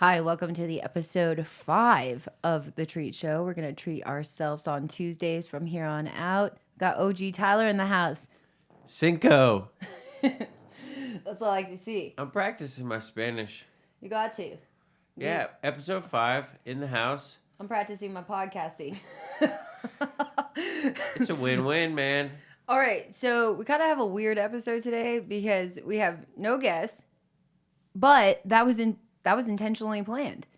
Hi, welcome to the episode 5 of The Treat Show. We're going to treat ourselves on Tuesdays from here on out. Got OG Tyler in the house. Cinco. That's all I like to see. I'm practicing my Spanish. You got to. Yeah, episode 5 in the house. I'm practicing my podcasting. It's a win-win, man. All right, so we kind of have a weird episode today because we have no guests, but that was intentionally planned.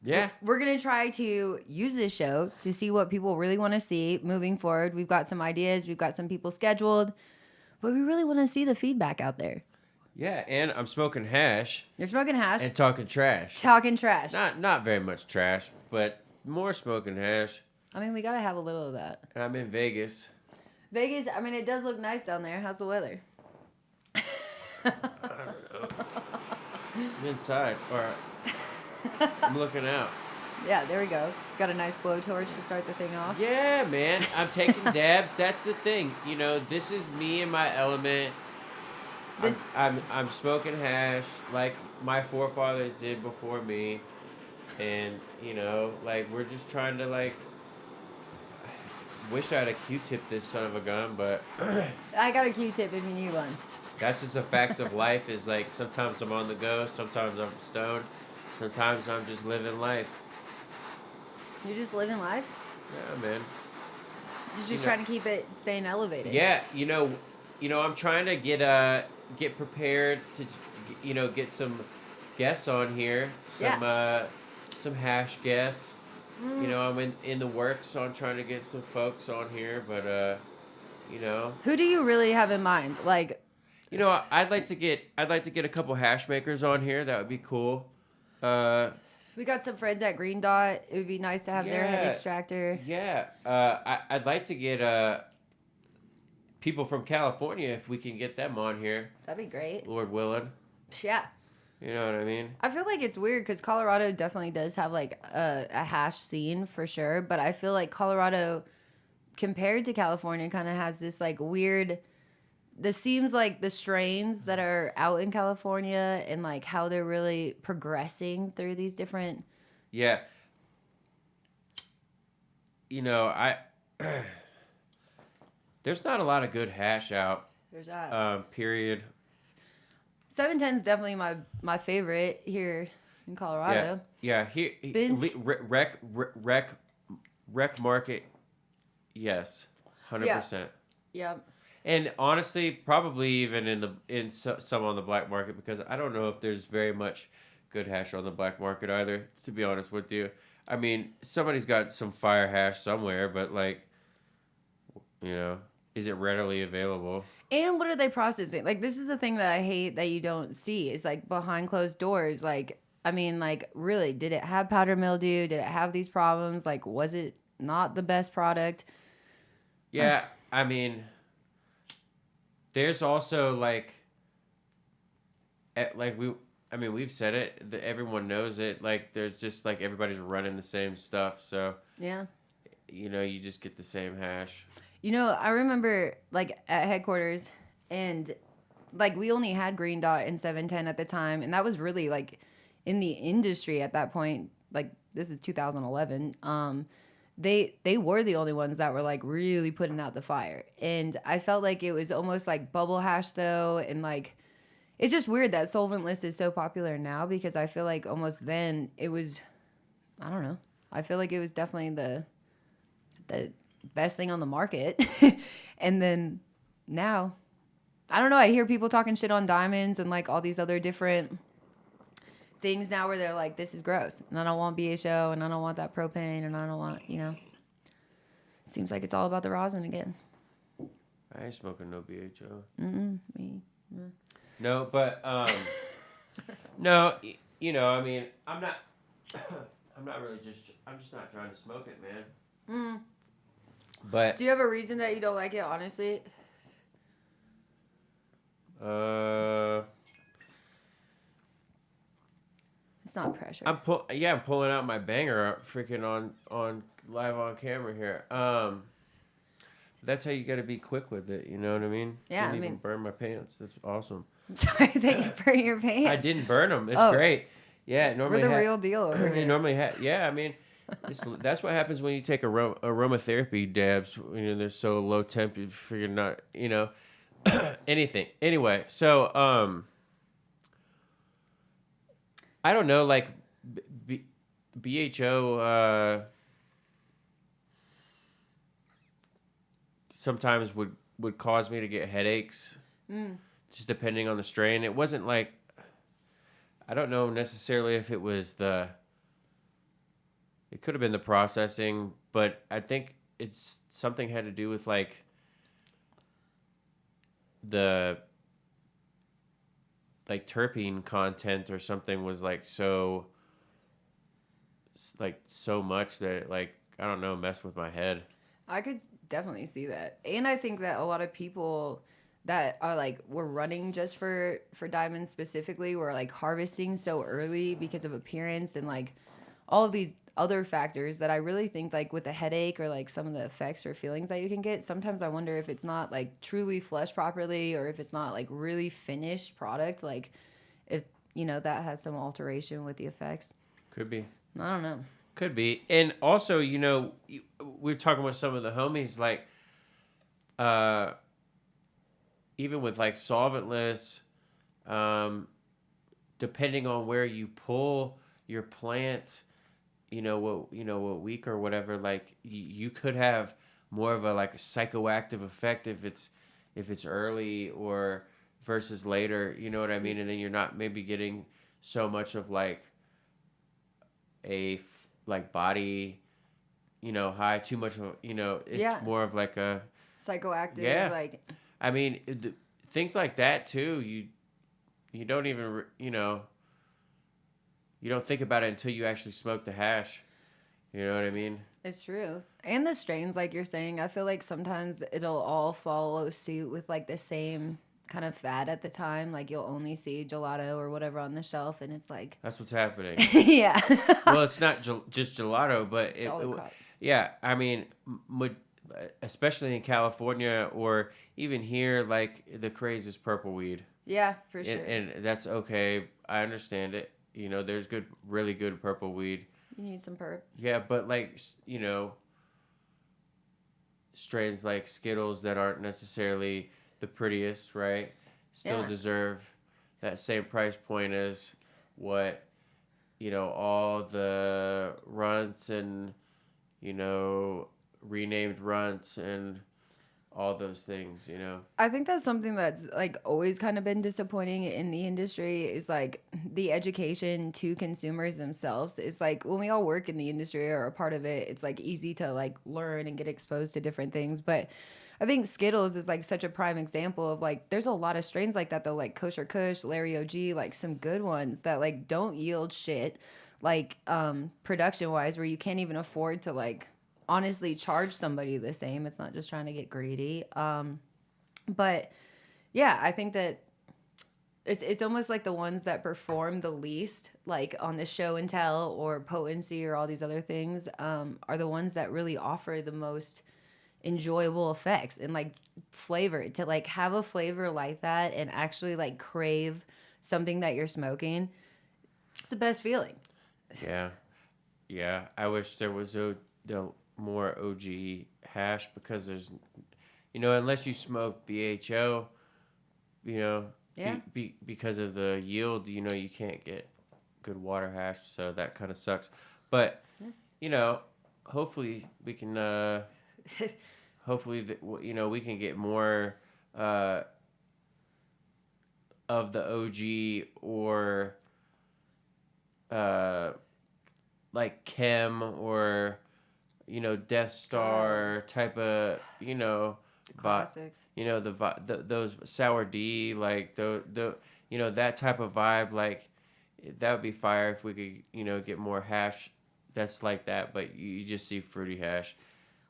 Yeah. We're going to try to use this show to see what people really want to see moving forward. We've got some ideas. We've got some people scheduled. But we really want to see the feedback out there. Yeah, and I'm smoking hash. You're smoking hash. And talking trash. Talking trash. Not very much trash, but more smoking hash. I mean, we got to have a little of that. And I'm in Vegas. Vegas, I mean, it does look nice down there. How's the weather? I don't know. I'm inside. Or I'm looking out. Yeah, there we go. Got a nice blowtorch to start the thing off. Yeah, man. I'm taking dabs. That's the thing. You know, this is me in my element. I'm smoking hash like my forefathers did before me. And, you know, like, we're just trying to, like, wish I had a Q-tip this son of a gun, but I got a Q-tip if you need one. that's just the facts of life. Is like, sometimes I'm on the go, sometimes I'm stoned, sometimes I'm just living life. You're just living life? Yeah, man. You're just trying to keep it staying elevated. Yeah, you know, I'm trying to get prepared to, you know, get some guests on here, some hash guests. You know, I'm in the works on trying to get some folks on here, but you know. Who do you really have in mind? Like, you know, I'd like to get a couple hash makers on here. That would be cool. We got some friends at Green Dot. It would be nice to have their head extractor. Yeah. I'd like to get people from California if we can get them on here. That'd be great. Lord willing. Yeah. You know what I mean? I feel like it's weird because Colorado definitely does have like a hash scene for sure. But I feel like Colorado, compared to California, kind of has this like weird... This seems like the strains that are out in California and like how they're really progressing through these different... Yeah. You know, there's not a lot of good hash out. There's that. Period. 710 is definitely my favorite here in Colorado. Yeah. Here, rec market. Yes, 100%. Yeah. And honestly, probably even in some on the black market, because I don't know if there's very much good hash on the black market either. To be honest with you, I mean, somebody's got some fire hash somewhere, but like, you know, is it readily available? And what are they processing? Like, this is the thing that I hate that you don't see. It's like behind closed doors. Like, I mean, like, really, did it have powder mildew? Did it have these problems? Like, was it not the best product? Yeah, I mean, there's also like we've said it. Everyone knows it. Like, there's just like everybody's running the same stuff. So yeah, you know, you just get the same hash. You know, I remember, like, at headquarters, and, like, we only had Green Dot and 710 at the time, and that was really, like, in the industry at that point. Like, this is 2011. They were the only ones that were, like, really putting out the fire. And I felt like it was almost like bubble hash, though, and, like, it's just weird that solventless is so popular now, because I feel like almost then it was, I don't know. I feel like it was definitely the best thing on the market. And then now, I don't know, I hear people talking shit on diamonds and like all these other different things now where they're like, this is gross and I don't want BHO and I don't want that propane and I don't want, you know, seems like it's all about the rosin again. I ain't smoking no BHO. Me. No, but no, you know, I mean, I'm just not trying to smoke it, man. But do you have a reason that you don't like it, honestly? It's not pressure. I'm pulling out my banger freaking on live on camera here. That's how you got to be quick with it. You know what I mean? Yeah, Didn't even burn my pants. That's awesome. I'm sorry that you burnt your pants. I didn't burn them. It's great. Yeah, it We're normally the real deal over it here. normally yeah, I mean, that's what happens when you take aromatherapy dabs. You know, they're so low temp, you figure not, anything. Anyway, so I don't know, like B- BHO sometimes would cause me to get headaches, just depending on the strain. It wasn't like I don't know necessarily if it was it could have been the processing, but I think it's something had to do with like the like terpene content or something was like so much that it, like I don't know, messed with my head. I could definitely see that. And I think that a lot of people that are like were running just for diamonds specifically were like harvesting so early because of appearance and like all of these other factors that I really think like with the headache or like some of the effects or feelings that you can get, sometimes I wonder if it's not like truly flushed properly or if it's not like really finished product, like if that has some alteration with the effects. Could be. I don't know. Could be. And also, we were talking with some of the homies, like, uh, even with like solventless, um, depending on where you pull your plants, what week or whatever, like you could have more of a like a psychoactive effect if it's early or versus later, you know what I mean? And then you're not maybe getting so much of like like body, high, too much of, it's Yeah. more of like a, Psychoactive, yeah. like I mean, things like that too, you don't even, you don't think about it until you actually smoke the hash. You know what I mean? it's true. And the strains, like you're saying, I feel like sometimes it'll all follow suit with like the same kind of fad at the time. Like you'll only see gelato or whatever on the shelf, and it's like, That's what's happening. yeah. Well, it's not just gelato, but All the crop. yeah, I mean, especially in California or even here, like the craze is purple weed. Yeah, for sure. And that's okay. I understand it. There's really good purple weed. You need some perp. Yeah, but like, strains like Skittles that aren't necessarily the prettiest, right? Still Yeah. deserve that same price point as what, all the runts and, renamed runts and all those things. I think that's something that's like always kind of been disappointing in the industry is like the education to consumers themselves. It's like when we all work in the industry or are a part of it, it's like easy to like learn and get exposed to different things. But I think Skittles is like such a prime example of like there's a lot of strains like that though, like Kosher Kush, Larry OG, like some good ones that like don't yield shit, like production wise, where you can't even afford to like honestly charge somebody the same. It's not just trying to get greedy. But yeah, I think that it's almost like the ones that perform the least, like on the show and tell or potency or all these other things, are the ones that really offer the most enjoyable effects and like flavor. To like have a flavor like that and actually like crave something that you're smoking, it's the best feeling. Yeah. Yeah. I wish there was the more OG hash because there's, unless you smoke BHO, Yeah. because of the yield, you can't get good water hash, so that kind of sucks. But hopefully we can, we can get more of the OG or like Chem or Death Star type of Classics. those Sour D, like the that type of vibe, like that would be fire if we could get more hash that's like that, but you just see fruity hash.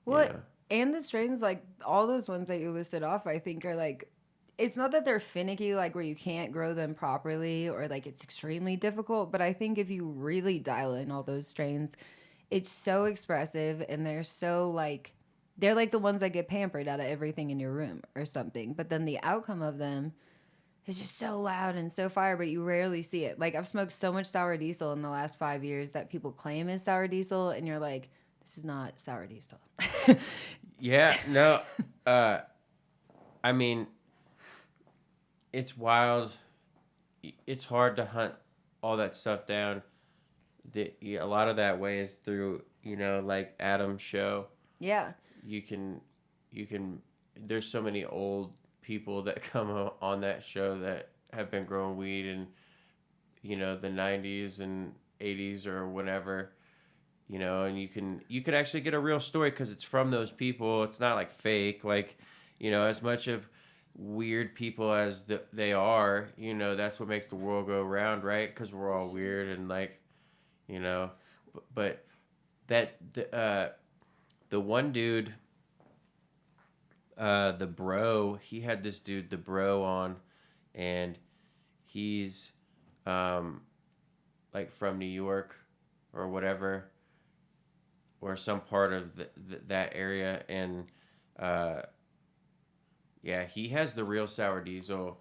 Well, and the strains, like all those ones that you listed off, I think are like, it's not that they're finicky, like where you can't grow them properly or like it's extremely difficult, but I think if you really dial in all those strains, it's so expressive and they're so like, they're like the ones that get pampered out of everything in your room or something. But then the outcome of them, it's just so loud and so fire, but you rarely see it. Like I've smoked so much sour diesel in the last 5 years that people claim is sour diesel, and you're like, this is not sour diesel. Yeah, no. I mean, it's wild. It's hard to hunt all that stuff down. A lot of that way is through, like Adam's show. Yeah. You can, there's so many old people that come on that show that have been growing weed in, the 90s and 80s or whenever, and you can actually get a real story because it's from those people. It's not like fake, like, as much of weird people as they are, that's what makes the world go round, right? Because we're all weird and like, but that the one dude, the bro, he had this dude, the bro, on, and he's like from New York or whatever, or some part of that area, and yeah, he has the real sour diesel,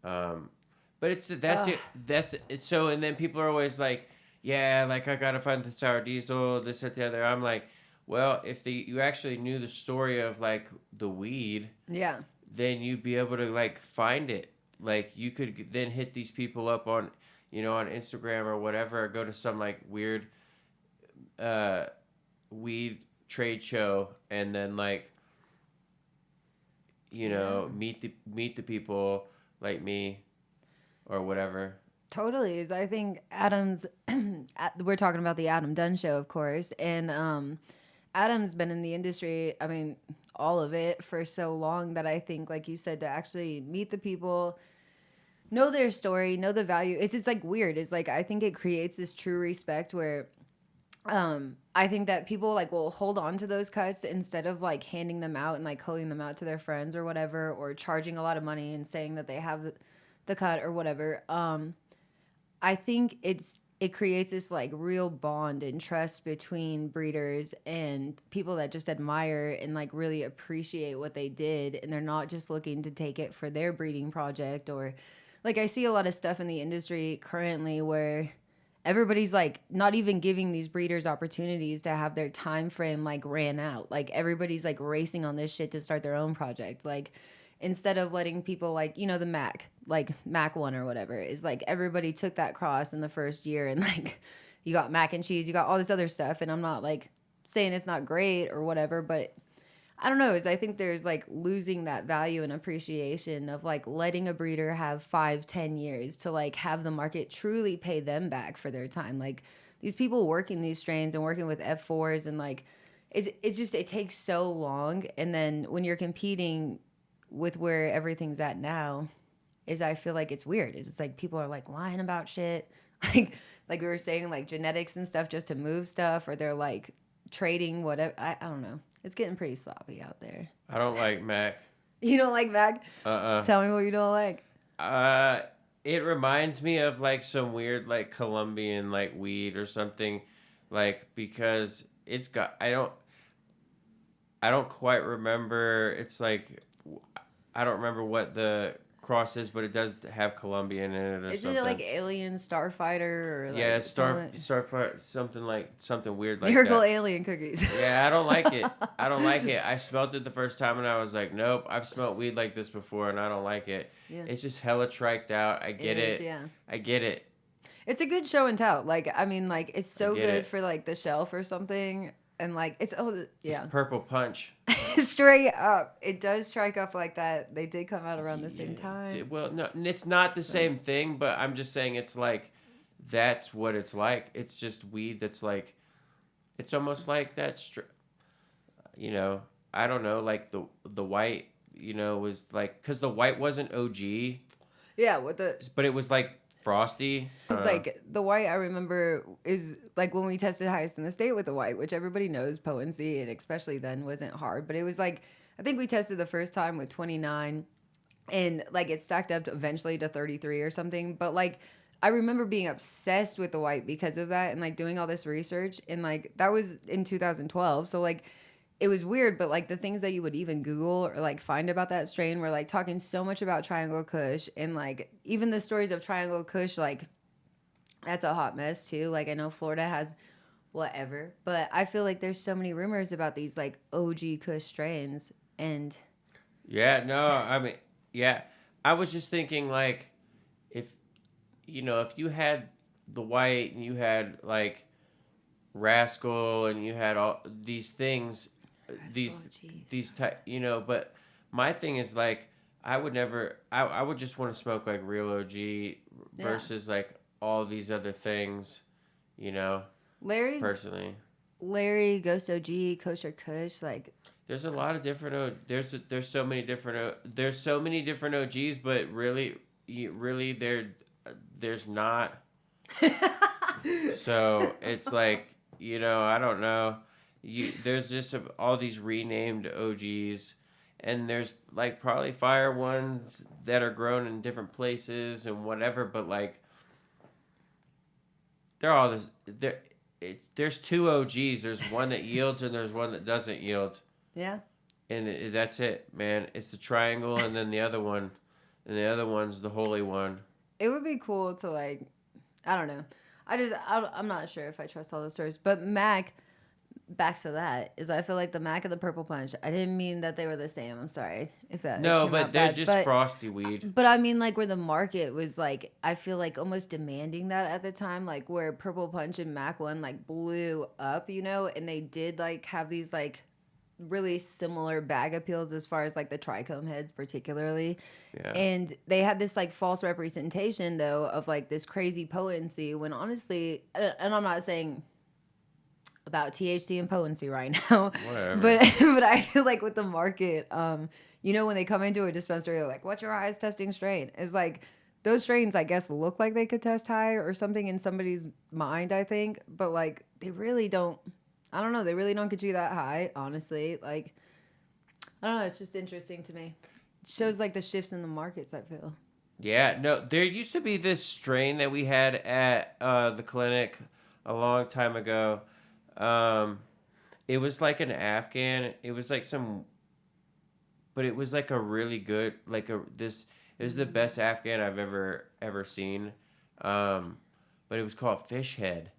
but that's it. So, and then people are always like, yeah, like I gotta find the sour diesel, this, that, the other. I'm like, well, if you actually knew the story of like the weed, Yeah. then you'd be able to like find it. Like you could then hit these people up on, on Instagram or whatever, or go to some like weird weed trade show, and then like, meet the people like me or whatever. Totally. Is I think Adam's we're talking about the Adam Dunn show, of course, and Adam's been in the industry, I mean, all of it for so long that I think, like you said, to actually meet the people, know their story, know the value. It's just like weird. It's like I think it creates this true respect where I think that people like will hold on to those cuts instead of like handing them out and like holding them out to their friends or whatever, or charging a lot of money and saying that they have the cut or whatever. I think it creates this like real bond and trust between breeders and people that just admire and like really appreciate what they did, and they're not just looking to take it for their breeding project. Or like I see a lot of stuff in the industry currently where everybody's like not even giving these breeders opportunities to have their time frame like ran out. Like everybody's like racing on this shit to start their own project. Like instead of letting people like, the Mac one or whatever, is like everybody took that cross in the first year, and like you got mac and cheese, you got all this other stuff. And I'm not like saying it's not great or whatever, but I don't know, is I think there's like losing that value and appreciation of like letting a breeder have 5-10 years to like have the market truly pay them back for their time. Like these people working these strains and working with F4s, and like it's just, it takes so long. And then when you're competing with where everything's at now, is I feel like it's weird. Is it's like people are like lying about shit, like we were saying, like genetics and stuff just to move stuff, or they're like trading whatever. I don't know. It's getting pretty sloppy out there. I don't like Mac. You don't like Mac? Tell me what you don't like. It reminds me of like some weird like Colombian like weed or something, like, because it's got, I don't quite remember. It's like, I don't remember what the cross is, but it does have Colombian in it or Isn't something. it like Alien Starfighter or like yeah, Starfighter, something weird like Miracle that. Alien cookies? Yeah, I don't like it. I don't like it. I smelled it the first time and I was like, nope, I've smelled weed like this before and I don't like it. Yeah. It's just hella triked out. I get it. Yeah. I get it. It's a good show and tell. Like, I mean, like, it's so good it. for like the shelf or something. And like, it's, yeah. It's Purple Punch. Straight up. It does strike up like that. They did come out around the same time. Well, no, it's not the same thing, but I'm just saying it's like, that's what it's like. It's just weed that's like, it's almost like that, I don't know, like the white, was like, because the white wasn't OG. Yeah, with the... But it was like frosty. It's like the white, I remember, is like when we tested highest in the state with the white, which everybody knows potency, and especially then wasn't hard. But it was like, I think we tested the first time with 29, and like it stacked up eventually to 33 or something. But like, I remember being obsessed with the white because of that, and like doing all this research, and like that was in 2012. So like, it was weird, but like the things that you would even Google or like find about that strain were like talking so much about Triangle Kush, and like even the stories of Triangle Kush, like that's a hot mess too. Like I know Florida has whatever, but I feel like there's so many rumors about these like OG Kush strains, and Yeah, no, I mean, yeah. I was just thinking like if if you had the white and you had like Rascal and you had all these things, oh these jeez, these type, but my thing is like I would never I would just want to smoke like real OG yeah. versus like all these other things, you know, Larry's personally. Larry Ghost OG Kosher Kush, like There's a lot of different there's so many different there's so many different OGs, but really really there's not. So it's like I don't know. There's just all these renamed OGs, and there's like probably fire ones that are grown in different places and whatever. But like they're all this. There's two OGs. There's one that yields and there's one that doesn't yield, yeah. and that's it, man. It's the triangle, and then the other one, and the other one's the holy one. It would be cool to like, I don't know. I'm not sure if I trust all those stories, but Mac, back to that is I feel like the Mac and the Purple Punch. I didn't mean that they were the same. I'm sorry if that No, came but out they're bad, just frosty weed. but I mean like where the market was like I feel like almost demanding that at the time, like where Purple Punch and Mac One like blew up, and they did like have these like really similar bag appeals as far as like the trichome heads particularly. Yeah. And they had this like false representation though of like this crazy potency when honestly, and I'm not saying about THC and potency right now, Whatever. but I feel like with the market, when they come into a dispensary, they're like, "What's your highest testing strain?" It's like those strains, I guess, look like they could test high or something in somebody's mind, I think, but like they really don't. I don't know. They really don't get you that high, honestly. Like, I don't know. It's just interesting to me. It shows like the shifts in the markets, I feel. Yeah, no, there used to be this strain that we had at the clinic a long time ago. Um, it was like an Afghan. It was like but it was like a really good, like it was the best Afghan I've ever seen. But it was called Fish Head.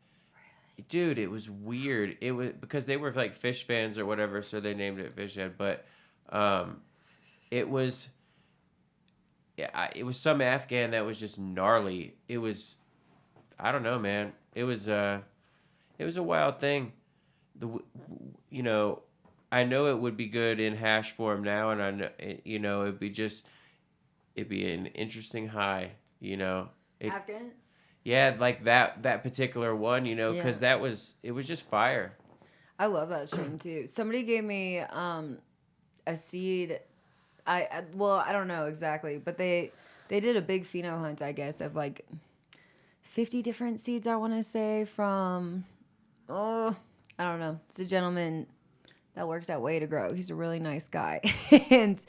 Dude, it was weird. It was because they were like fish fans or whatever, so they named it Fish Head. But it was it was some Afghan that was just gnarly. It was I don't know, man. It was a wild thing. The I know it would be good in hash form now, and I know it'd be an interesting high. It Afghan? Yeah, like that particular one, Yeah. because it was just fire. I love that strain too. Somebody gave me a seed. Well, I don't know exactly, but they did a big pheno hunt, I guess, of like 50 different seeds. I want to say from I don't know. It's a gentleman that works at Way to Grow. He's a really nice guy, and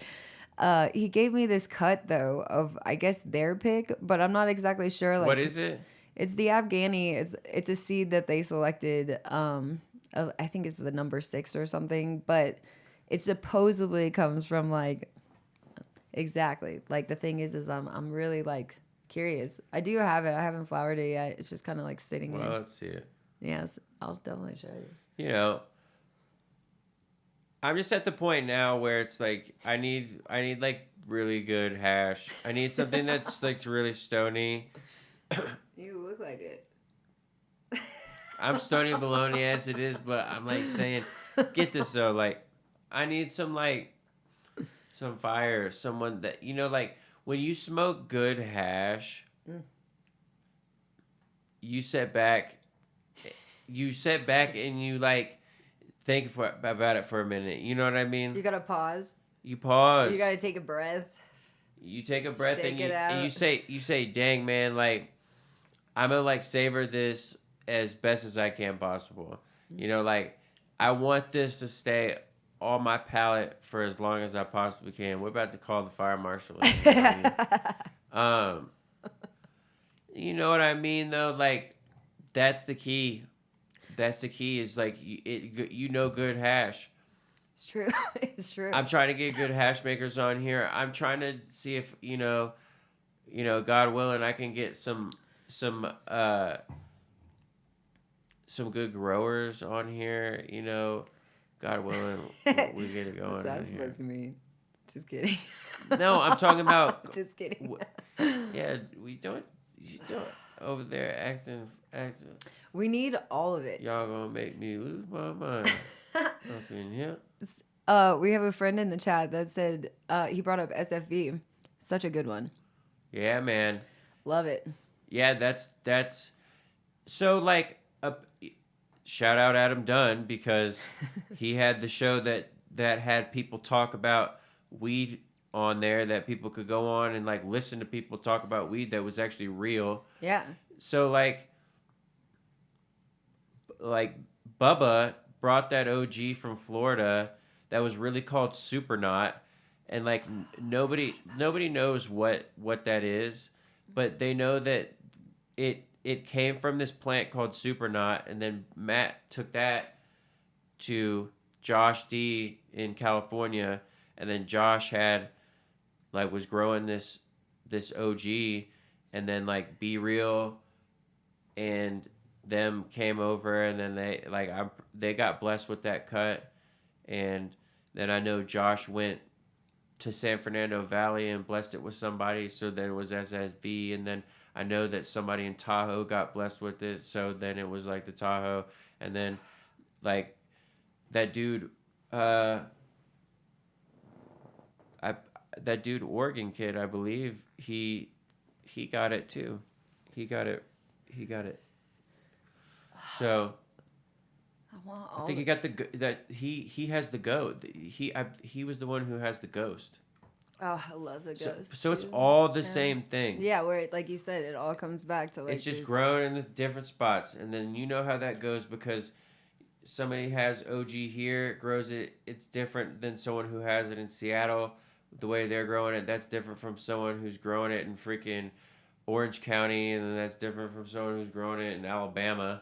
he gave me this cut though of I guess their pick, but I'm not exactly sure. Like What is it? it's the Afghani. It's a seed that they selected. I think it's the number 6 or something, but it supposedly comes from like exactly. Like the thing is I'm really like curious. I do have it. I haven't flowered it yet. It's just kind of like sitting Well, there. let's see it. Yes, I'll definitely show you. You know, I'm just at the point now where it's like I need like really good hash. I need something that's like really stony. You look like it. I'm stony baloney as it is, but I'm like saying, get this though, like I need some fire, someone that like when you smoke good hash, you sit back and you like think about it for a minute. You know what I mean? You gotta pause. You pause. You gotta take a breath. You take a breath Shake and it out. you say, dang man, like I'm gonna like savor this as best as I can possible. Like I want this to stay on my palate for as long as I possibly can. We're about to call the fire marshal. You know what I mean though? Like that's the key. That's the key is like good hash. It's true. It's true. I'm trying to get good hash makers on here. I'm trying to see if God willing, I can get some good growers on here. God willing, we get it going. What's that supposed to mean? Just kidding. No, I'm talking about. Just kidding. Yeah, we don't. You don't over there acting. We need all of it. Y'all gonna make me lose my mind up in here. We have a friend in the chat that said he brought up SFV. Such a good one. Yeah, man. Love it. Yeah, that's so like shout out Adam Dunn because he had the show that had people talk about weed on there that people could go on and like listen to people talk about weed that was actually real. Yeah. So like Bubba brought that OG from Florida that was really called Supernaut, and like nobody knows what that is, but they know that it came from this plant called Supernaut, and then Matt took that to Josh D in California, and then Josh was growing this OG, and then like Be Real and them came over, and then they got blessed with that cut, and then I know Josh went to San Fernando Valley and blessed it with somebody, so then it was SSV, and then I know that somebody in Tahoe got blessed with it, so then it was like the Tahoe, and then like that dude Oregon kid, I believe he got it too. He got it. So I think he got he has the goat. He was the one who has the ghost. Oh, I love the ghost. So it's all the same thing. Yeah, where like you said, it all comes back to like it's just grown in the different spots, and then you know how that goes because somebody has OG here, grows it. It's different than someone who has it in Seattle. The way they're growing it, that's different from someone who's growing it in freaking Orange County, and then that's different from someone who's growing it in Alabama.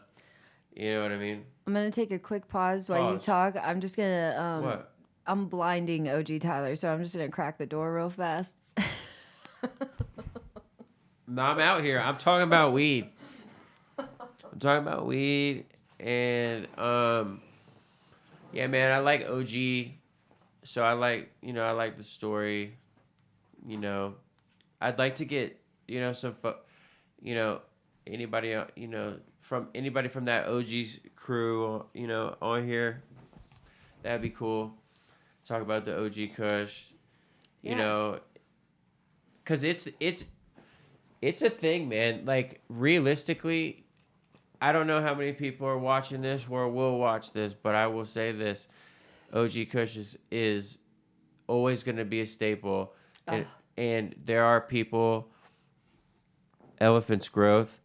You know what I mean? I'm gonna take a quick pause while you talk. I'm just gonna What? I'm blinding OG Tyler, so I'm just gonna crack the door real fast. No, I'm out here. I'm talking about weed. And yeah, man, I like OG. So I like the story. I'd like to get some anybody from that OG's crew on here. That'd be cool. Talk about the OG Kush, because it's a thing, man. Like realistically, I don't know how many people are watching this or will watch this, but I will say this: OG Kush is always going to be a staple, and there are people, Elephant's Growth,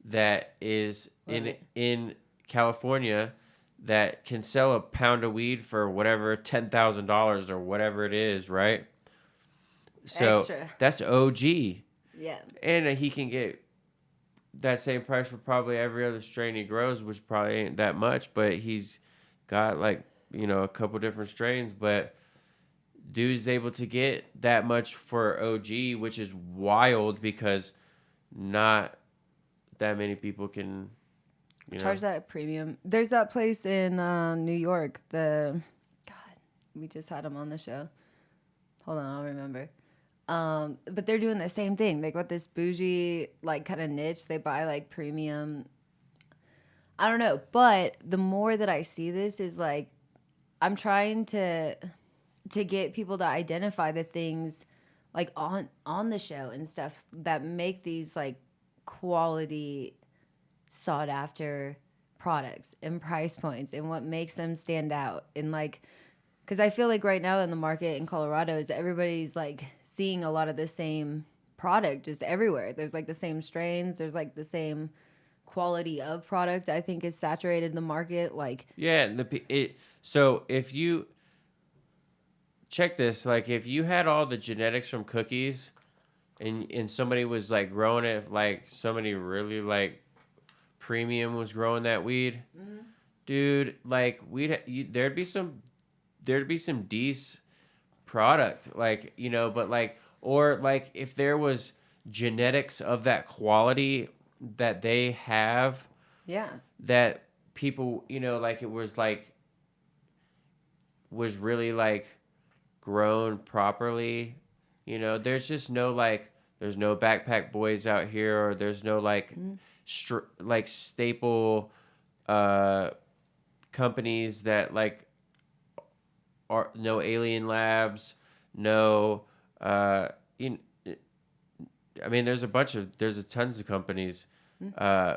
that is in California that can sell a pound of weed for whatever $10,000 or whatever it is, right? So Extra. That's OG. Yeah. And he can get that same price for probably every other strain he grows, which probably ain't that much, but he's got a couple different strains, but dude's able to get that much for OG, which is wild because not that many people can charge that premium. There's that place in New York. We just had him on the show. Hold on, I'll remember. But they're doing the same thing. They got this bougie like kind of niche. They buy like premium. I don't know, but the more that I see this is like I'm trying to get people to identify the things like on the show and stuff that make these like quality sought after products and price points and what makes them stand out. And like, because I feel like right now in the market in Colorado is everybody's like seeing a lot of the same product just everywhere. There's like the same strains. There's like the same quality of product. I think is saturated in the market. Like so if you check this, like if you had all the genetics from cookies, and somebody was like growing it, like somebody really like premium was growing that weed, dude, like there'd be some there'd be some decent product, like, you know, but like, or like if there was genetics of that quality that they have, Yeah. that people, you know, like it was like was really like grown properly, you know, there's just no like there's no backpack boys out here, or there's no like like staple uh companies that like are no Alien Labs, no you, I mean there's a tons of companies, uh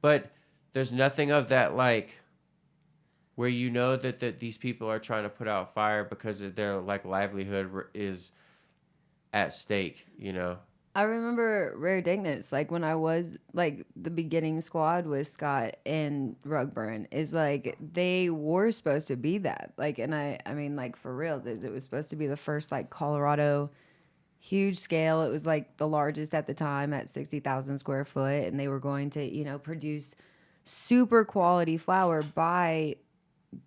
but there's nothing of that, like where you know that these people are trying to put out fire because of their like livelihood is at stake, you know. I remember Rare Dignits, like when I was like the beginning squad with Scott and Rugburn, is like they were supposed to be that. Like, and I mean, like for reals, is it was supposed to be the first like Colorado huge scale. It was like the largest at the time at 60,000 square foot, and they were going to, you know, produce super quality flour by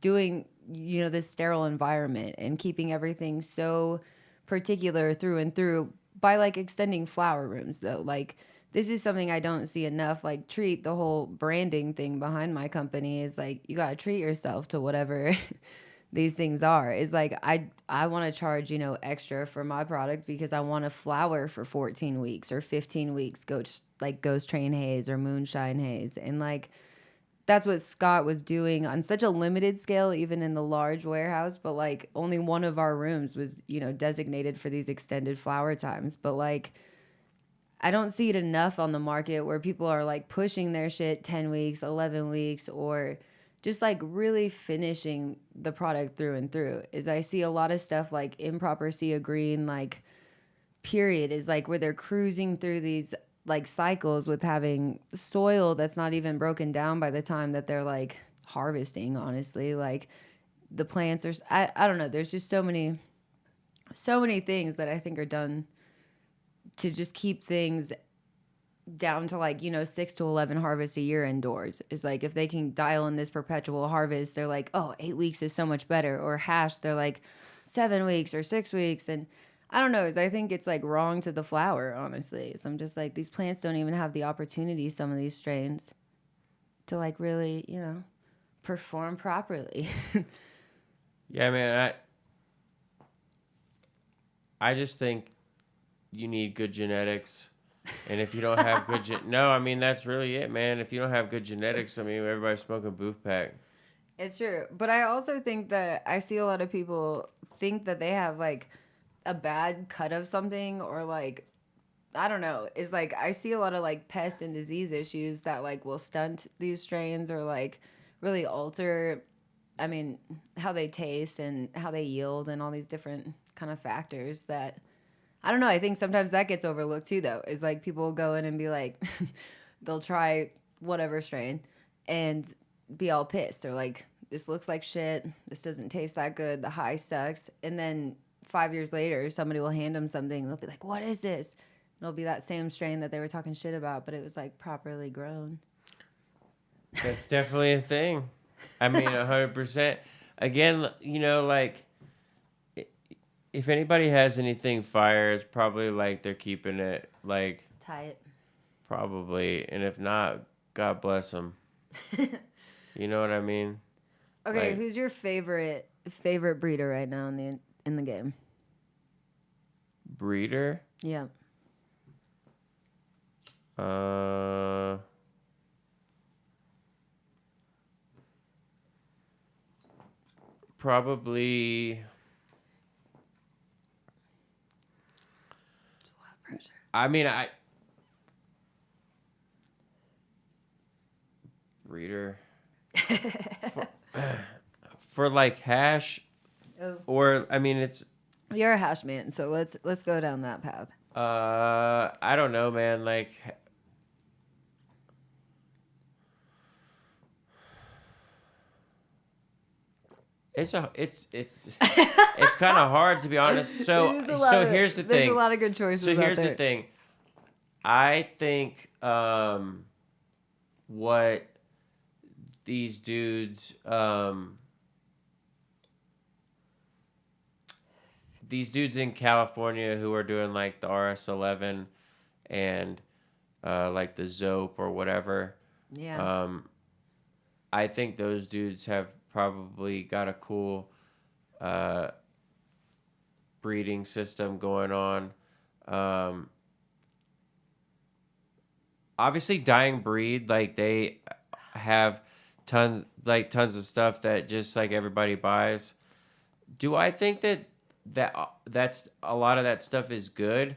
doing, you know, this sterile environment and keeping everything so particular through and through by like extending flower rooms though. Like this is something I don't see enough. Like treat the whole branding thing behind my company is like you got to treat yourself to whatever these things are. Is like I want to charge, you know, extra for my product because I want to flower for 14 weeks or 15 weeks, Ghost Train Haze or Moonshine Haze. And like that's what Scott was doing on such a limited scale, even in the large warehouse. But like only one of our rooms was, you know, designated for these extended flower times. But like I don't see it enough on the market where people are like pushing their shit 10 weeks, 11 weeks, or just like really finishing the product through and through. Is I see a lot of stuff like Improper Sea of Green, like period, is like where they're cruising through these like cycles with having soil that's not even broken down by the time that they're like harvesting, honestly. Like the plants are I don't know, there's just so many things that I think are done to just keep things down to like, you know, 6 to 11 harvests a year indoors. Is like if they can dial in this perpetual harvest, they're like, oh, 8 weeks is so much better. Or hash, they're like 7 weeks or 6 weeks. And I don't know, is I think it's like wrong to the flower, honestly. So I'm just like, these plants don't even have the opportunity, some of these strains, to like really, you know, perform properly. Yeah, man, I just think you need good genetics. And if you don't have good no, I mean that's really it, man. If you don't have good genetics, I mean everybody's smoking booth pack. It's true. But I also think that I see a lot of people think that they have like a bad cut of something, or like I don't know. Is like I see a lot of like pest and disease issues that like will stunt these strains or like really alter, I mean, how they taste and how they yield and all these different kind of factors that I don't know. I think sometimes that gets overlooked too, though. Is like people go in and be like, they'll try whatever strain and be all pissed. They're like, this looks like shit. This doesn't taste that good. The high sucks. And then 5 years later, somebody will hand them something. And they'll be like, what is this? It'll be that same strain that they were talking shit about, but it was like properly grown. That's definitely a thing. I mean, 100%. Again, you know, like if anybody has anything fire, it's probably like they're keeping it like Tight. probably, and if not, God bless them. You know what I mean? Okay, Like, who's your favorite breeder right now in the game? breeder. Yeah. Probably. It's a lot of pressure. I mean, breeder for like hash, Oh. or I mean, it's. You're a hash man, so let's go down that path. I don't know, man. Like, it's kind of hard to be honest. So here's the thing. There's a lot of good choices. So here's out there. the thing. I think what these dudes these dudes in California who are doing like the RS11 and like the Zope or whatever. Yeah. I think those dudes have probably got a cool breeding system going on. Obviously, Dying Breed, like they have tons of stuff that just like everybody buys. Do I think that's a lot of that stuff is good?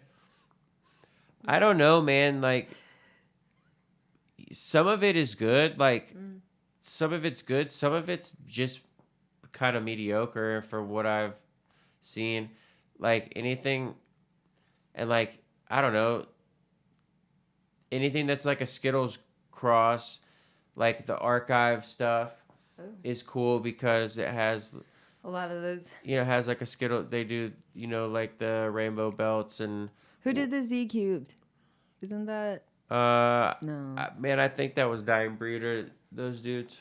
I don't know, man. Like some of it is good. Like some of it's good. Some of it's just kind of mediocre for what I've seen. Like anything, and like I don't know, anything that's like a Skittles cross, like the archive stuff, is cool because it has A lot of those. has like a Skittle. They do like the rainbow belts and Who did the Z Cubed? Isn't that no? man, I think that was Dying Breeder. Those dudes.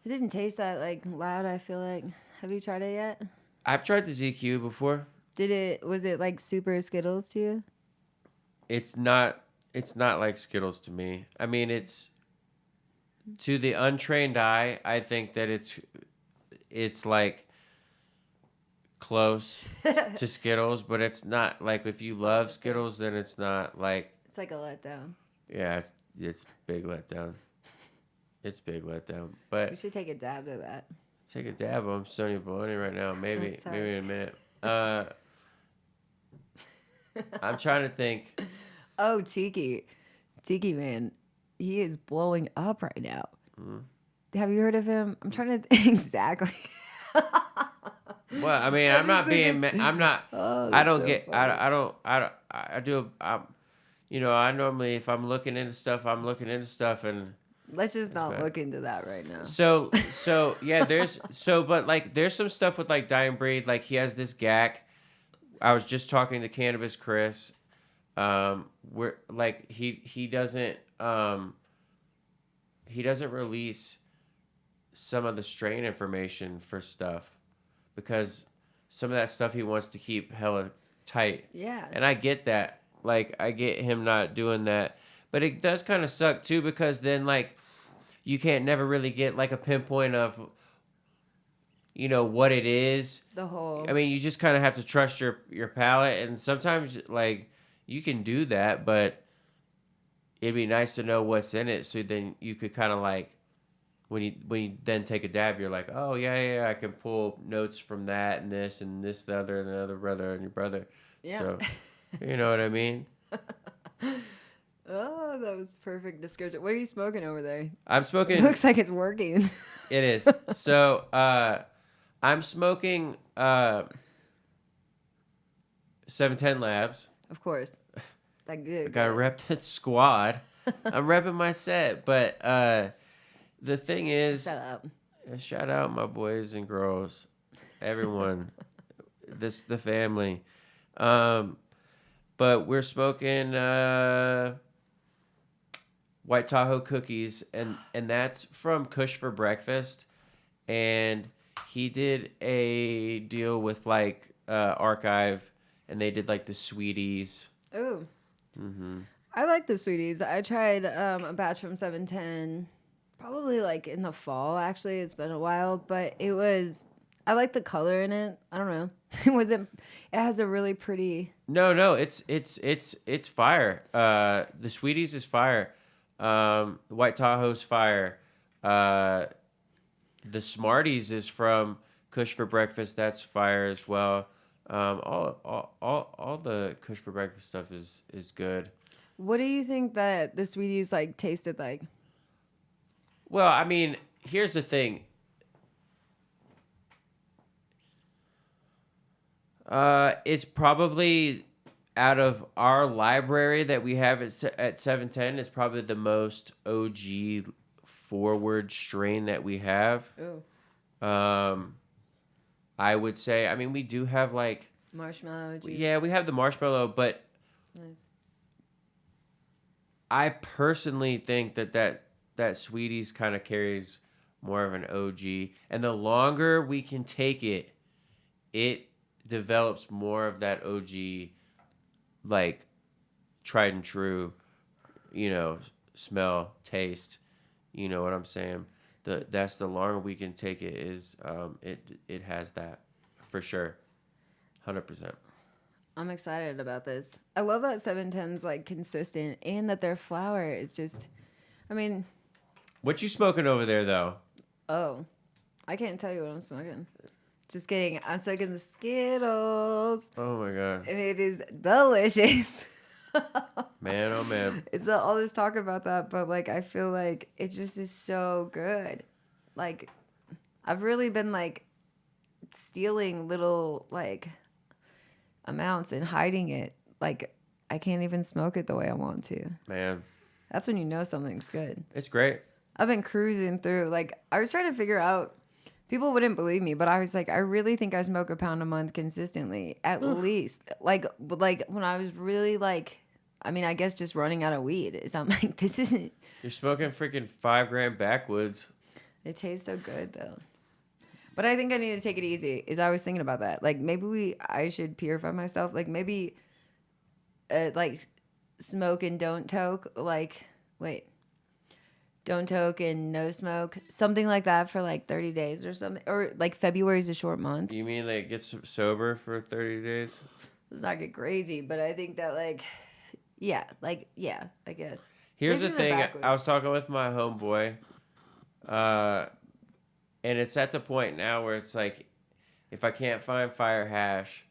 It didn't taste that like loud. I feel like. Have you tried it yet? I've tried the ZQ before. Was it like super Skittles to you? It's not like Skittles to me. I mean, it's to the untrained eye, I think that it's like close to Skittles, but it's not like if you love Skittles, then it's not like It's like a letdown. yeah, it's big letdown. It's big letdown. We But should take a dab of that. take a dab on Sony Baloney right now, maybe That's all maybe right. in a minute. I'm trying to think. Oh, Tiki man, he is blowing up right now. Have you heard of him? I'm trying to think exactly. Well, I mean, I I'm not just think being. I'm not. Oh, I that's don't so get. funny. I don't. I don't. I do. I normally, if I'm looking into stuff, I'm looking into stuff, and Let's just not Okay. look into that right now. so yeah. But like, there's some stuff with like Dying Breed. Like he has this GAC. I was just talking to Cannabis Chris. Where like he doesn't release some of the strain information for stuff because some of that stuff he wants to keep hella tight. Yeah. And I get that. Like I get him not doing that. But it does kind of suck too because then like you can't never really get like a pinpoint of what it is. The whole. I mean, you just kind of have to trust your palate, and sometimes like you can do that, but it'd be nice to know what's in it, so then you could kind of like when you then take a dab, you're like, oh yeah, I can pull notes from that and this, the other, and the other brother and your brother. Yeah. So you know what I mean? Oh, that was perfect description. What are you smoking over there? I'm It smoking. looks like it's working. It is. So I'm smoking 710 Labs. Of course. That good. I gotta good. rep that squad. I'm repping my set, but the thing is, Shut up. shout out my boys and girls, everyone, the family. But we're smoking White Tahoe cookies, and that's from Kush for Breakfast, and he did a deal with like Archive, and they did like the Sweeties. Ooh. Mm-hmm. I like the sweeties. I tried a batch from 710 probably like in the fall, actually. It's been a while, but I like the color in it. I don't know. It has a really pretty. No, it's fire. The Sweeties is fire. White Tahoe's fire. The Smarties is from Kush for Breakfast. That's fire as well. All the Kush for Breakfast stuff is good. What do you think that the sweeties like tasted like? Well, I mean, here's the thing. It's probably out of our library that we have at 710, it's probably the most OG forward strain that we have. Oh, I would say, I mean, we do have like, marshmallow juice. yeah, we have the marshmallow, but Nice. I personally think that Sweeties kind of carries more of an OG, and the longer we can take it develops more of that OG, like tried and true, smell, taste. You know what I'm saying? That's the longer we can take it is it has that for sure, 100%. I'm excited about this. I love that 710's like consistent and that their flour is just, I mean, What you smoking over there though? oh, I can't tell you what I'm smoking. Just kidding. I'm smoking the Skittles Oh my god, and it is delicious. man! Oh man! It's all this talk about that, but like I feel like it just is so good. Like I've really been like stealing little like amounts and hiding it. Like I can't even smoke it the way I want to. Man, That's when you know something's good. it's great. I've been cruising through. Like I was trying to figure out. People wouldn't believe me, but I was like, I really think I smoke a pound a month consistently, at least. Like when I was really like, I mean, I guess just running out of weed. So I'm like, this isn't. You're smoking freaking 5 gram backwoods. It tastes so good though. But I think I need to take it easy. Is I was thinking about that. Like maybe I should purify myself. Like maybe, like, smoke and don't toke. Like wait. Don't toke and no smoke, something like that for like 30 days or something. Or like February is a short month. You mean like get sober for 30 days? Let's not get crazy, but I think that yeah, I guess. Here's Maybe the the thing. backwards. I was talking with my homeboy, and it's at the point now where it's like, if I can't find fire hash,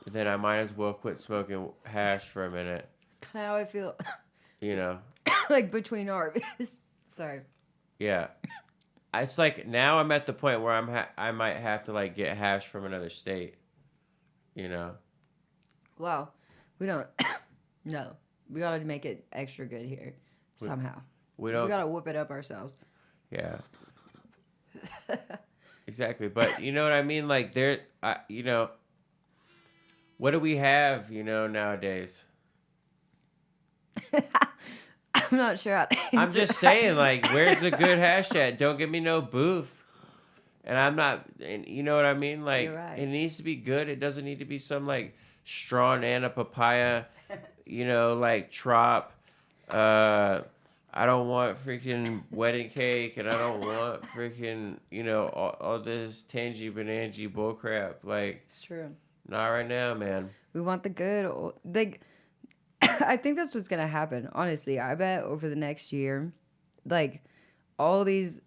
then I might as well quit smoking hash for a minute. It's kind of how I feel. You know? Like between harvests. Sorry. Yeah. It's like now I'm at the point where I might have to like get hash from another state. You know? Wow. We don't. No. We got to make it extra good here somehow. We We don't. got to whoop it up ourselves. Yeah. Exactly. But you know what I mean? Like what do we have, nowadays? I'm not sure how to answer I'm just that. saying, like, where's the good hash at? Don't give me no boof. And I'm not, and you know what I mean? Like, You're right. it needs to be good. It doesn't need to be some, like, straw nana papaya, like, trop. I don't want freaking wedding cake, and I don't want freaking, all this tangy banangy bullcrap. Like, It's true. not right now, man. We want the good. Like, I think that's what's gonna happen. Honestly, I bet over the next year, like all these,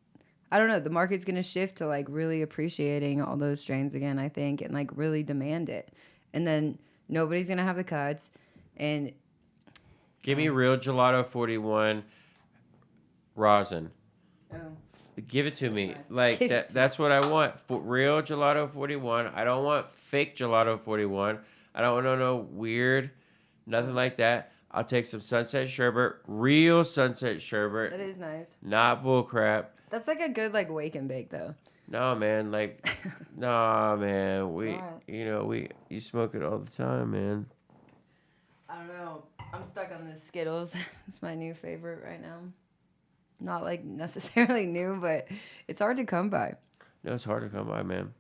I don't know, the market's gonna shift to like really appreciating all those strains again. I think and like really demand it, and then nobody's gonna have the cuts, and Give me real Gelato 41 rosin. Give it to me. nice. Like Give it that to that's what I want. For real Gelato 41. I don't want fake Gelato 41. I don't want no weird, nothing like that. I'll take some Sunset Sherbet, real Sunset that Sherbet, is nice. not bull crap. That's like a good like wake and bake though. No man, like nah man. Alright. You smoke it all the time, man. I don't know. I'm stuck on the Skittles. It's my new favorite right now. Not like necessarily new, but it's hard to come by. No, it's hard to come by, man.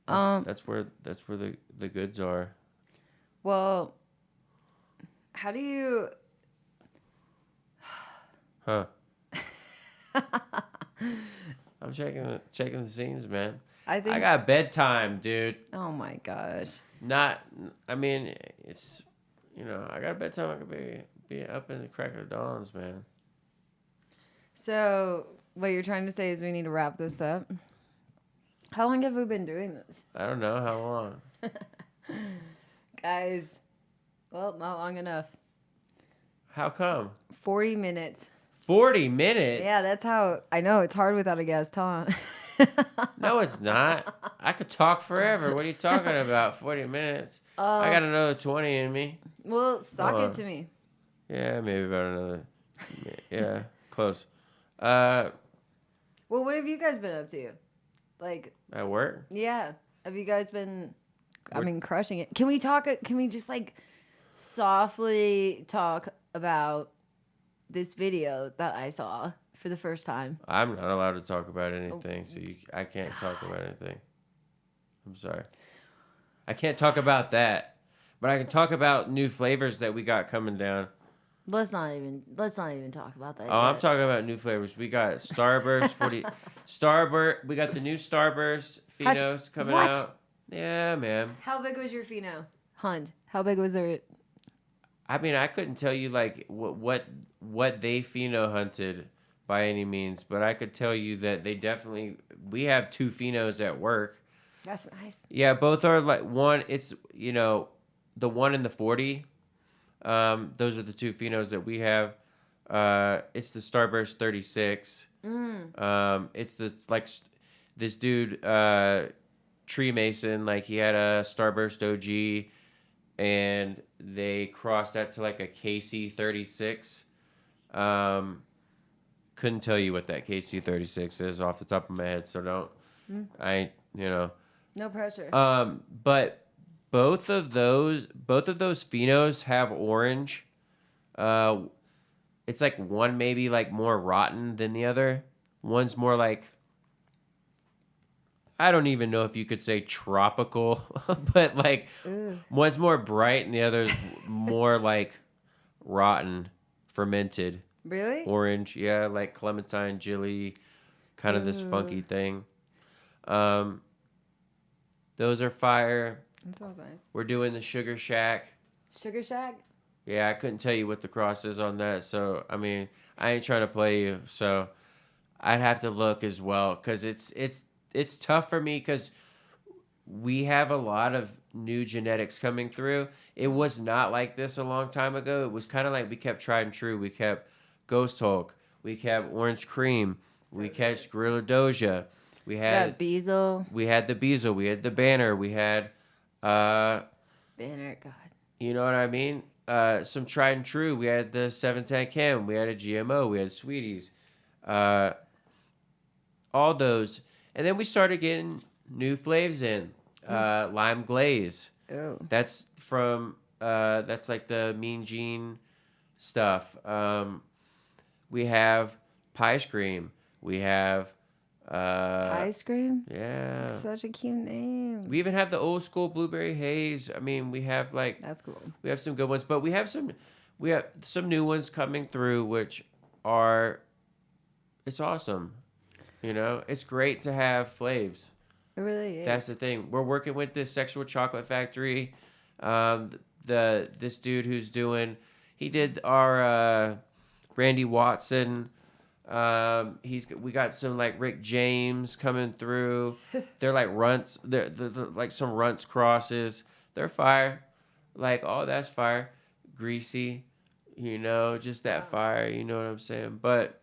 That's where the goods are. Well, how do you? Huh. I'm checking the scenes, man. I think. I got bedtime, dude. Oh my gosh. I mean, it's, I got bedtime. I could be up in the crack of dawns, man. So what you're trying to say is we need to wrap this up. How long have we been doing this, I don't know how long. guys? Well, not long enough. How come? 40 minutes. 40 minutes? Yeah, that's how. I know it's hard without a guest, huh? No, it's not. I could talk forever. What are you talking about? 40 minutes. I got another 20 in me. Well, sock Hold it on. to me. Yeah, maybe about another. Yeah, close. Well, what have you guys been up to? Like, At work? yeah. Have you guys been, I What- mean, crushing it? Can we talk, can we just like softly talk about this video that I saw for the first time? I'm not allowed to talk about anything, so I can't talk about anything. I'm sorry. I can't talk about that, but I can talk about new flavors that we got coming down. Let's not even talk about that. Oh, I'm yet. talking about new flavors. We got Starburst 40, Starburst. We got the new Starburst How'd you- Phenos coming what? out. Yeah, man. How big was your pheno? Hunt. How big was it? I mean, I couldn't tell you like what they pheno hunted by any means, but I could tell you that they definitely. We have 2 phenos at work. That's nice. Yeah, both are like one. It's the 1 and the 40. Those are the 2 phenos that we have. It's the Starburst 36. It's the this dude Tree Mason, like he had a Starburst OG, and they crossed that to like a KC 36. Couldn't tell you what that KC 36 is off the top of my head, so don't. I No pressure. But both of those phenos have orange. It's like one maybe like more rotten than the other. One's more like, I don't even know if you could say tropical, but like one's more bright and the other's more like rotten, fermented. Really? Orange, yeah, like clementine, chili, kind of this funky thing. Those are fire. That sounds nice. We're doing the Sugar Shack. Sugar Shack? Yeah, I couldn't tell you what the cross is on that. So, I mean, I ain't trying to play you. So, I'd have to look as well because it's tough for me because we have a lot of new genetics coming through. It was not like this a long time ago. It was kind of like we kept tried and true. We kept Ghost Hulk. We kept Orange Cream. We kept Gorilla Doja. We had That Beazle. We had the Beazle. We had the Banner. We had, Banner, God. you know what I mean? Some tried and true. We had the 710 Chem. We had a GMO. We had Sweeties. All those. And then we started getting new flavors in. Lime Glaze. Oh. That's from, that's like the Mean Gene stuff. We have Pie Scream. We have, Ice cream? yeah. Such a cute name. We even have the old school Blueberry Haze. I mean, we have like, That's cool. we have some good ones, but we have some new ones coming through, which are, it's awesome. You know, it's great to have flavs. It really is. That's the thing. We're working with this Sexual Chocolate Factory. This dude who's doing, he did our Randy Watson. We got some like Rick James coming through. They're like runts. They're like some runts crosses. They're fire. Like, oh, that's fire. Greasy, just that fire. You know what I'm saying? But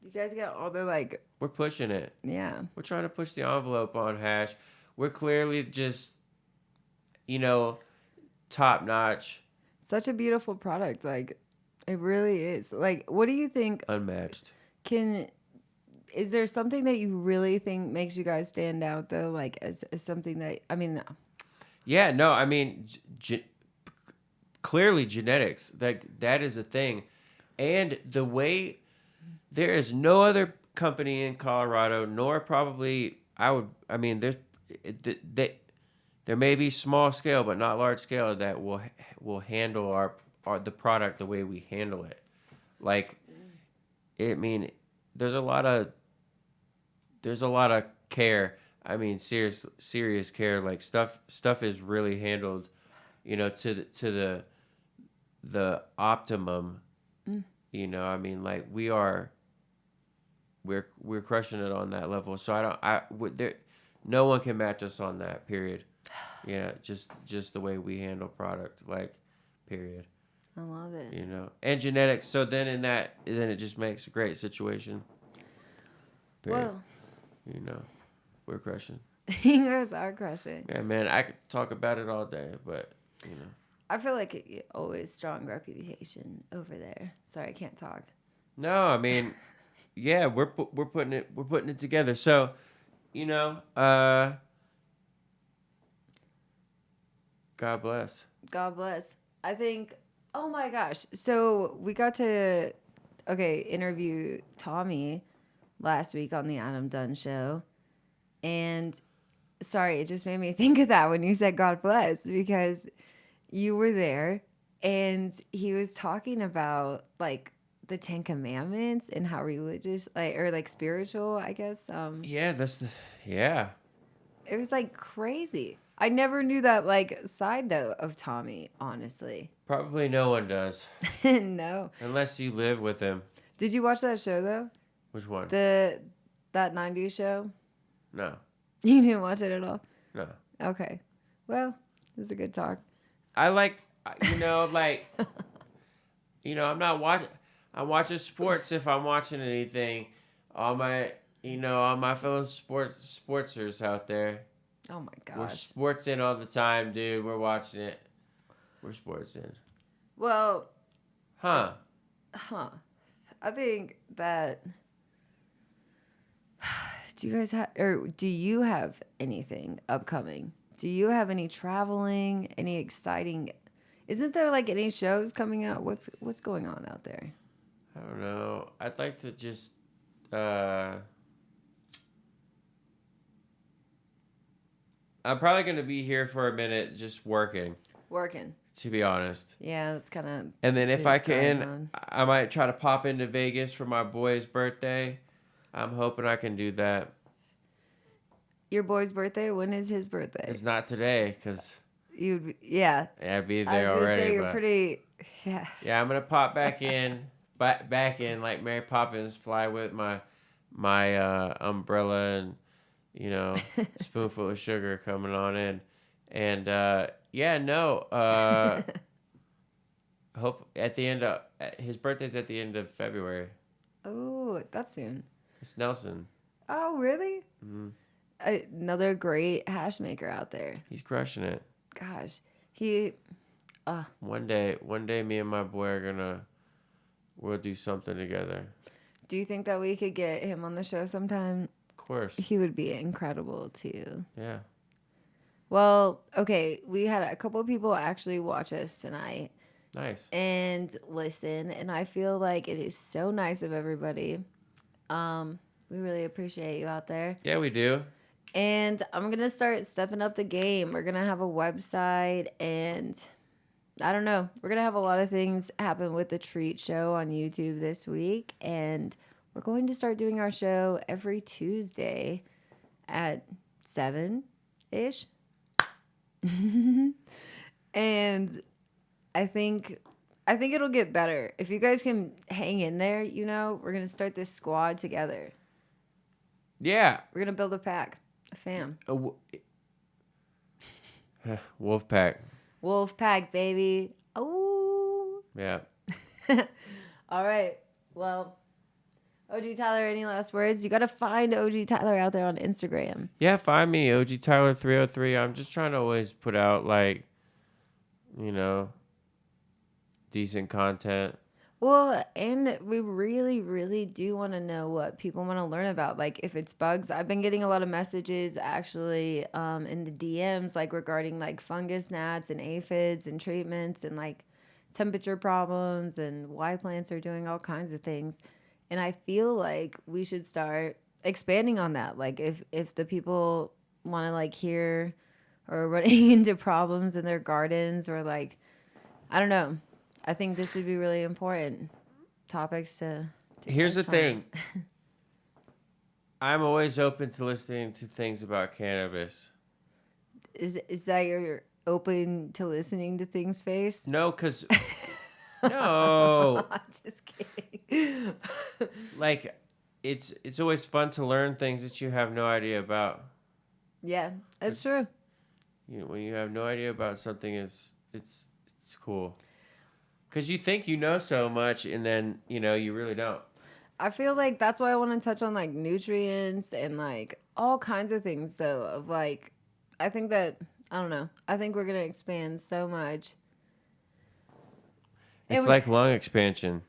You guys got all the like, we're pushing it. yeah. We're trying to push the envelope on hash. We're clearly just, top notch, Such a beautiful product. Like, it really is. Like, what do you think? unmatched. Is there something that you really think makes you guys stand out though? Like, as something that, I mean, Yeah, no, I mean, clearly genetics. That is a thing, and the way there is no other company in Colorado, nor probably there may be small scale, but not large scale that will handle our the product the way we handle it. Like, there's a lot of care. I mean, serious care. Like stuff is really handled, to the optimum. Like we're crushing it on that level. So no one can match us on that. Period. Yeah, just the way we handle product. Like, period. I love it. And genetics. So then it just makes a great situation. Period. well, We're crushing. you guys are crushing. Yeah, man, I could talk about it all day, but I feel like always strong reputation over there. Sorry, I can't talk. no, I mean, yeah, we're putting it together. So, God bless. God bless. I think, oh my gosh. So we got to, interview Tommy last week on the Adam Dunn show. And sorry, it just made me think of that when you said God bless, because you were there and he was talking about like the Ten Commandments and how religious, like, or like spiritual, I guess. Yeah, yeah. It was like crazy. I never knew that like side though of Tommy, honestly. Probably no one does, No. unless you live with him. Did you watch that show though? Which one? That 90s show? No, You didn't watch it at all? no. Okay. Well, it was a good talk. I like, like, I'm not watching. I'm watching sports if I'm watching anything. All my fellow sportsers out there. Oh my We're gosh. sports in all the time, dude. We're watching it. We're sports in. Well, Huh. I think that do you have anything upcoming? Do you have any traveling, any exciting? Isn't there like any shows coming out? What's going on out there? I don't know. I'd like to just I'm probably gonna be here for a minute just working, Working. to be honest. Yeah, that's kind of. And then if Binge I grind can, on. I might try to pop into Vegas for my boy's birthday. I'm hoping I can do that. Your boy's birthday? When is his birthday? It's not today, because Yeah. I'd be I was there gonna already. say you're but pretty. Yeah. yeah, I'm gonna pop back in, back in like Mary Poppins, fly with my umbrella and spoonful of sugar coming on in, and hope at the end of his birthday's at the end of February. Oh, that's soon. It's Nelson. Oh, really? Mhm. Another great hash maker out there. He's crushing it. Gosh, One day, me and my boy we'll do something together. do you think that we could get him on the show sometime? Of course. He would be incredible too. Yeah. Well, okay, we had a couple of people actually watch us tonight Nice. and listen, and I feel like it is so nice of everybody. We really appreciate you out there. Yeah, we do. And I'm going to start stepping up the game. We're going to have a website, and I don't know. We're going to have a lot of things happen with the Treat Show on YouTube this week. And we're going to start doing our show every Tuesday at 7-ish. And I think it'll get better. If you guys can hang in there, we're going to start this squad together. Yeah. We're going to build a pack, a fam. Wolf pack. Wolf pack, baby. Oh. Yeah. All right. Well, OG Tyler, any last words? You got to find OG Tyler out there on Instagram. Yeah, find me, OG Tyler 303. I'm just trying to always put out decent content. Well, and we really, really do want to know what people want to learn about. Like if it's bugs, I've been getting a lot of messages actually in the DMs, like regarding like fungus gnats and aphids and treatments and like temperature problems and why plants are doing all kinds of things. And I feel like we should start expanding on that. Like if the people want to like hear or running into problems in their gardens or like, I don't know. I think this would be really important topics to Here's the touch on. thing. I'm always open to listening to things about cannabis. Is that your open to listening to things face? No, because no, I'm just kidding. like it's always fun to learn things that you have no idea about. Yeah, that's true. When you have no idea about something, it's cool. Because you think you know so much, and then, you really don't. I feel like that's why I want to touch on like nutrients and like all kinds of things though of like, I think that, I don't know. I think we're going to expand so much. It's like lung expansion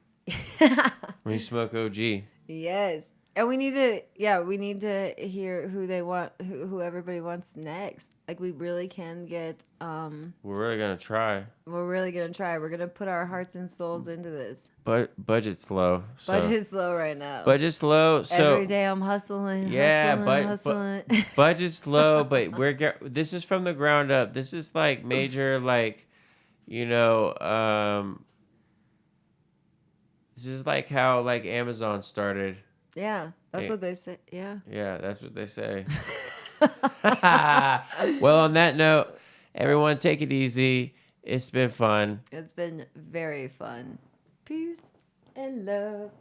when you smoke OG. Yes. And we need to hear who they want, who everybody wants next. Like we really can get. We're really gonna try. We're really gonna try. We're gonna put our hearts and souls into this. But budget's low. So. Budget's low right now. Budget's low. So every day I'm hustling. Yeah, hustling. Budget's low, but this is from the ground up. This is like major, like, you know, this is like how like Amazon started. Yeah, that's Hey. what they say. Yeah. Yeah, that's what they say. Well, on that note, everyone take it easy. It's been fun. It's been very fun. Peace and love.